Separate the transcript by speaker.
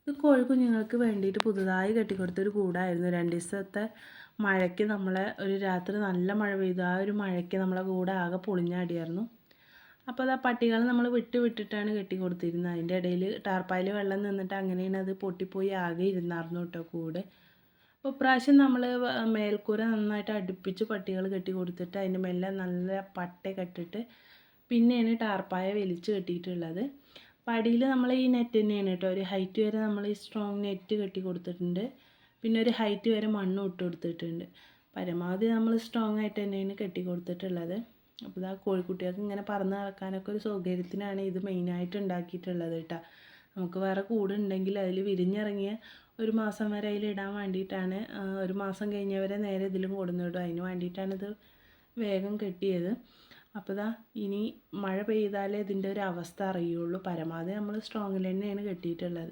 Speaker 1: ഇത് കോഴിക്കുഞ്ഞുങ്ങൾക്ക് വേണ്ടിയിട്ട് പുതുതായി കെട്ടിക്കൊടുത്തൊരു കൂടായിരുന്നു. 2 ദിവസത്തെ മഴയ്ക്ക് ഒരു രാത്രി നല്ല മഴ പെയ്തു. ആ ഒരു മഴയ്ക്ക് നമ്മളെ കൂട് ആകെ പൊളിഞ്ഞാടിയായിരുന്നു. അപ്പോൾ അത് ആ പട്ടികൾ നമ്മൾ വിട്ടിട്ടാണ് കെട്ടിക്കൊടുത്തിരുന്നത്. അതിൻ്റെ ഇടയിൽ ടാർപ്പായിൽ വെള്ളം നിന്നിട്ട് അങ്ങനെയാണ് അത് പൊട്ടിപ്പോയി ആകെ ഇരുന്നായിരുന്നു കേട്ടോ കൂട്. അപ്പോൾ ഇപ്രാവശ്യം നമ്മൾ മേൽക്കൂര നന്നായിട്ട് അടുപ്പിച്ച് പട്ടികൾ കെട്ടിക്കൊടുത്തിട്ട് അതിൻ്റെ മേലെ നല്ല പട്ടയൊക്കെ ഇട്ടിട്ട് പിന്നെയാണ് ടാർപ്പായ വലിച്ച് കെട്ടിയിട്ടുള്ളത്. പടിയിൽ നമ്മൾ ഈ നെറ്റ് തന്നെയാണ് കേട്ടോ. ഒരു ഹൈറ്റ് വരെ നമ്മൾ ഈ സ്ട്രോങ് നെറ്റ് കെട്ടി കൊടുത്തിട്ടുണ്ട്. പിന്നെ ഒരു ഹൈറ്റ് വരെ മണ്ണും ഇട്ട് കൊടുത്തിട്ടുണ്ട്. പരമാവധി നമ്മൾ സ്ട്രോങ് ആയിട്ട് തന്നെയാണ് കെട്ടി കൊടുത്തിട്ടുള്ളത്. അപ്പോൾ ഇതാ കോഴിക്കുട്ടികൾക്ക് ഇങ്ങനെ പറന്ന് നടക്കാനൊക്കെ ഒരു സൗകര്യത്തിനാണ് ഇത് മെയിനായിട്ട് ഉണ്ടാക്കിയിട്ടുള്ളത് കേട്ടോ. നമുക്ക് വേറെ കൂടുണ്ടെങ്കിൽ അതിൽ വിരിഞ്ഞിറങ്ങിയ ഒരു മാസം വരെ അതിലിടാൻ വേണ്ടിയിട്ടാണ്. ഒരു മാസം കഴിഞ്ഞവരെ നേരെ ഇതിലും കൊടുന്നിടും. അതിന് വേണ്ടിയിട്ടാണിത് വേഗം കെട്ടിയത്. അപ്പോൾ ഇതാ ഇനി മഴ പെയ്താലേ ഇതിൻ്റെ ഒരു അവസ്ഥ അറിയുള്ളൂ. പരമാവധി നമ്മൾ സ്ട്രോങ്ങിൽ തന്നെയാണ് കെട്ടിയിട്ടുള്ളത്.